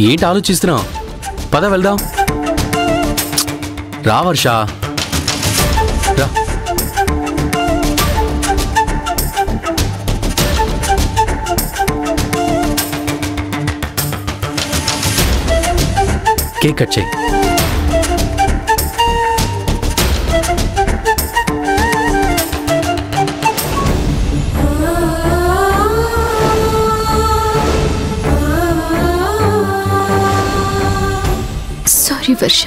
ఏంటి ఆలోచిస్తున్నావు? పద వెళ్దాం. రా వర్ష, రా. కేక్ కట్ చేయి. సారీ వర్ష.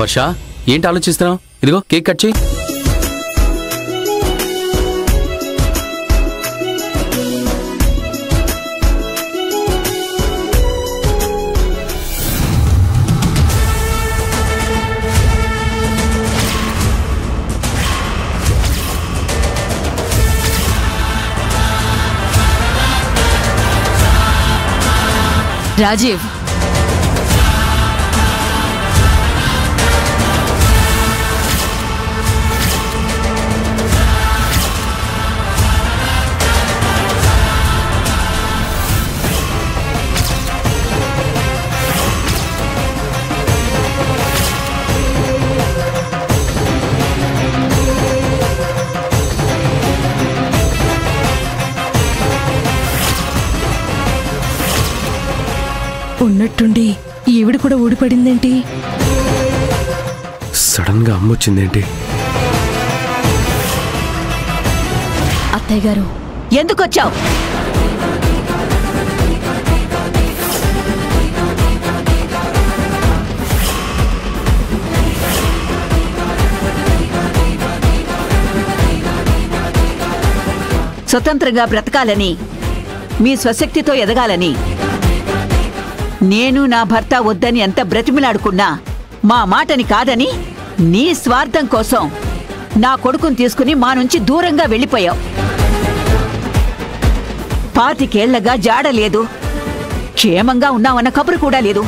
వర్ష, ఏంటి ఆలోచిస్తున్నావు? ఇదిగో కేక్ కట్ చేయి. రాజీవ్, ఉన్నట్టుండి ఈవిడ కూడా ఊడిపడిందేంటి? సడన్ గా అమ్మొచ్చిందేంటి? అత్తయ్య గారు ఎందుకు వచ్చావు? స్వతంత్రంగా బ్రతకాలని, మీ స్వశక్తితో ఎదగాలని నేను నా భర్త వద్దని ఎంత బ్రతిమిలాడుకున్నా మా మాటని కాదని నీ స్వార్థం కోసం నా కొడుకుని తీసుకుని మా నుంచి దూరంగా వెళ్ళిపోయావు. 25 ఏళ్లగా జాడలేదు, క్షేమంగా ఉన్నామన్న కబురు కూడా లేదు.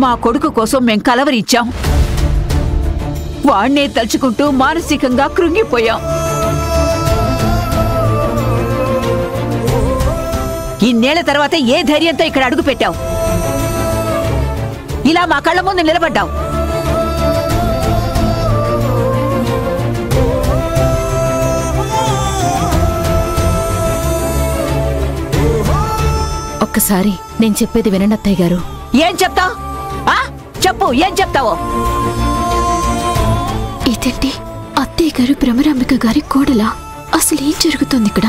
మా కొడుకు కోసం మేం కలవరిచ్చాం. వాణ్ణే తలుచుకుంటూ మానసికంగా కృంగిపోయాం. ఇన్నేళ్ల తర్వాత ఏ ధైర్యంతో ఇక్కడ అడుగు పెట్టావు? ఇలా మా కళ్ళ ముందు నిలబడ్డావు. ఒక్కసారి నేను చెప్పేది వినండి అత్తయ్య గారు. ఏం చెప్తావు? చెప్పు, ఏం చెప్తావో? ఇదేంటి అత్తయ్య గారు భ్రమరాంబిక గారి కోడలా? అసలు ఏం జరుగుతుంది ఇక్కడ?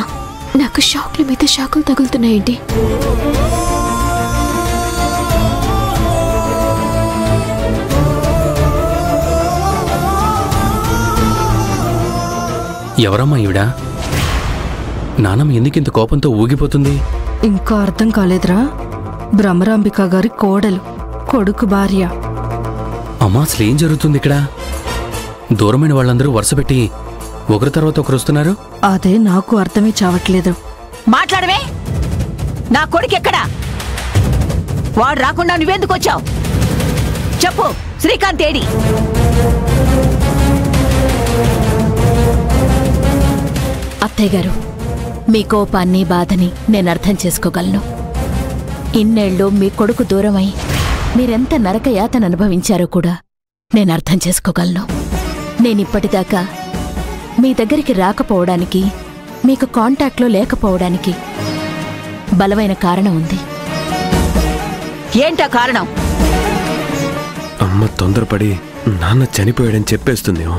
నాకు షాక్ల మీద షాకులు తగులుతున్నాయేంటి? ఎవరమ్మా ఈవిడ? నానమ్మ ఎందుకింత కోపంతో ఊగిపోతుంది? ఇంకా అర్థం కాలేదురా? భ్రమరాంబిక గారి కోడలు, కొడుకు భార్య. అమ్మా, అసలు ఏం జరుగుతుంది ఇక్కడ? దూరమైన వాళ్ళందరూ వరుసపెట్టి ఒకరి తర్వాత ఒకరు వస్తున్నారు. అదే నాకు అర్థమే చావట్లేదు. మాట్లాడవే. నా కొడుకు ఎక్కడా? వాడు రాకుండా నువ్వెందుకు వచ్చావు? చెప్పు. శ్రీకాంత్ ఏడి? అత్తయ్య గారు, మీ కోపాన్ని బాధని నేను అర్థం చేసుకోగలను. ఇన్నేళ్ళు మీ కొడుకు దూరమై మీరెంత నరక యాతన అనుభవించారో కూడా నేను అర్థం చేసుకోగలను. నేనిప్పటిదాకా మీ దగ్గరికి రాకపోవడానికి, మీకు కాంటాక్ట్లో లేకపోవడానికి బలమైన కారణం ఉంది. ఏంటా కారణం? అమ్మ తొందరపడి నాన్న చనిపోయాడని చెప్పేస్తుందేమో.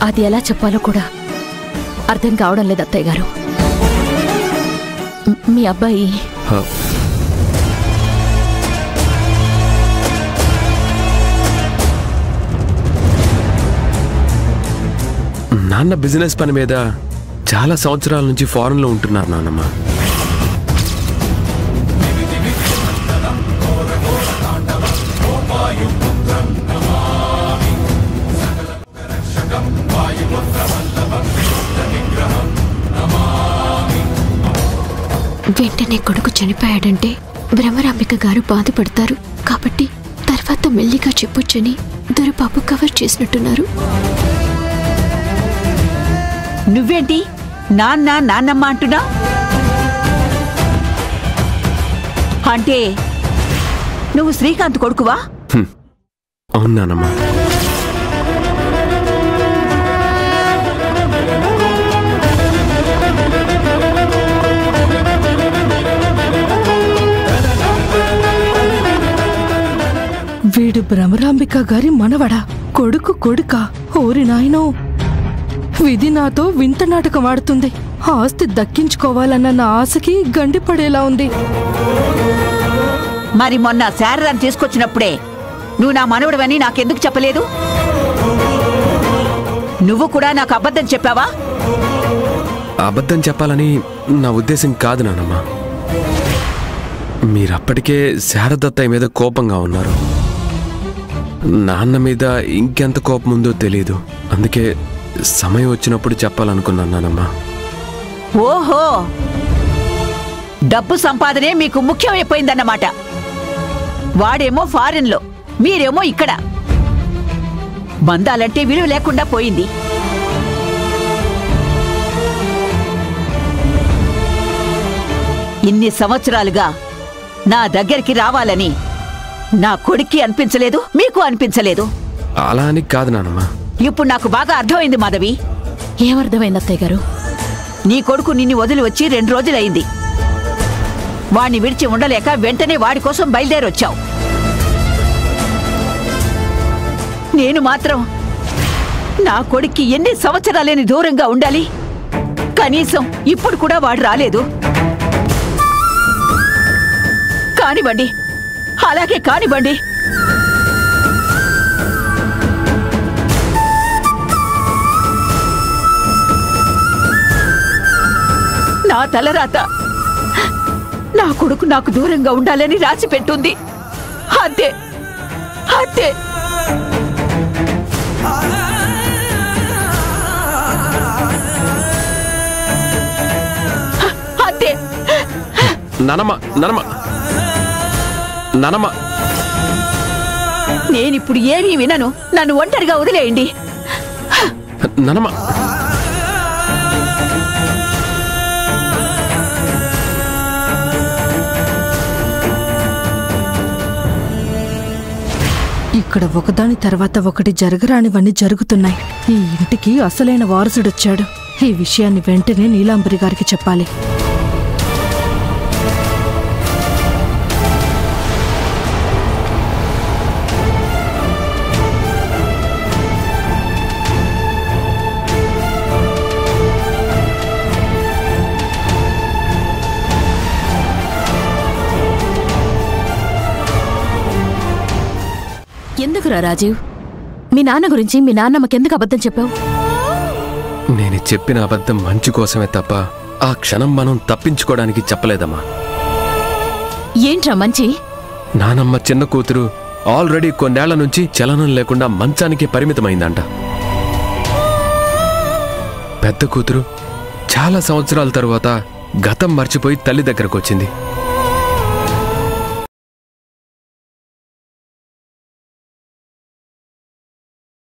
అది ఎలా చెప్పాలో కూడా అర్థం కావడం లేదు అత్తయ్య గారు. మీ అబ్బాయి నాన్న బిజినెస్ పని మీద చాలా సంవత్సరాల నుంచి ఫారెన్ లో ఉంటున్నారు నాన్నమ్మ. వెంటనే కొడుకు చనిపోయాడంటే భ్రమరాంబిక గారు బాధపడతారు. కాబట్టి తర్వాత మెల్లిగా చెప్పొచ్చని దొరబాబు కవర్ చేసినట్టున్నారు. నువ్వేంటి నాన్న నాన్నమ్మ అంటున్నా? అంటే నువ్వు శ్రీకాంత్ కొడుకువా? అవును నానమ్మా. వీడు భ్రమరాంబిక గారి మనవడా? కొడుకా? ఓరి నాయనో, విధి నాతో వింత నాటకం ఆడుతుంది. ఆస్తి దక్కించుకోవాలన్న నా ఆశకి గండిపడేలా ఉంది. మరి మొన్న శారదాన్ని తీసుకొచ్చినప్పుడే నువ్వు నా మనవడవని నాకెందుకు చెప్పలేదు? నువ్వు కూడా నాకు అబద్ధం చెప్పావా? అబద్ధం చెప్పాలని నా ఉద్దేశం కాదు నానమ్మా. మీరప్పటికే శారదత్తయ్య మీద కోపంగా ఉన్నారు. నాన్న మీద ఇంకెంత కోపం ఉందో తెలీదు. అందుకే సమయం వచ్చినప్పుడు చెప్పాలనుకున్నాను నానమ్మా. ఓహో, డబ్బు సంపాదనే మీకు ముఖ్యమైపోయిందన్నమాట. వాడేమో ఫారిన్లో, మీరేమో ఇక్కడ. బంధాలంటే విలువ లేకుండా పోయింది. ఇన్ని సంవత్సరాలుగా నా దగ్గరికి రావాలని నా కొడుక్కి అనిపించలేదు, మీకు అనిపించలేదు. అలా అని కాదు నానమ్మా. ఇప్పుడు నాకు బాగా అర్థమైంది మాధవి. ఏమర్థమైంది అత్తయ్య గారు? నీ కొడుకు నిన్ను వదిలి వచ్చి 2 రోజులైంది. వాణ్ణి విడిచి ఉండలేక వెంటనే వాడి కోసం బయలుదేరొచ్చావు. నేను మాత్రం నా కొడుక్కి ఎన్ని సంవత్సరాలేని దూరంగా ఉండాలి? కనీసం ఇప్పుడు కూడా వాడు రాలేదు. కానివ్వండి, అలాగే కానివ్వండి. నా తలరాత నా కొడుకు నాకు దూరంగా ఉండాలని రాసి పెట్టుంది. అంతే అంతే. అంతే. నానమ్మ నానమ్మ నానమ్మ, నేనిప్పుడు ఏమీ వినను. నన్ను ఒంటరిగా వదిలేయండి. నానమ్మ. ఇక్కడ ఒకదాని తర్వాత ఒకటి జరగరానివన్నీ జరుగుతున్నాయి. ఈ ఇంటికి అసలైన వారసుడొచ్చాడు. ఈ విషయాన్ని వెంటనే నీలాంబరి గారికి చెప్పాలి. ఎందుకురా రాజీవ్, మీ నాన్న గురించి మీ నాన్నమ్మకెందుకు అబద్ధం చెప్పావు? నేను చెప్పిన అబద్ధం మంచి కోసమే తప్ప ఆ క్షణం మనం తప్పించుకోవడానికి చెప్పలేదమ్మా. ఏంట్రా మంచి? నానమ్మ చిన్న కూతురు ఆల్రెడీ కొన్నేళ్ల నుంచి చలనం లేకుండా మంచానికి పరిమితమైందంట. పెద్ద కూతురు చాలా సంవత్సరాల తరువాత గతం మర్చిపోయి తల్లి దగ్గరకు వచ్చింది.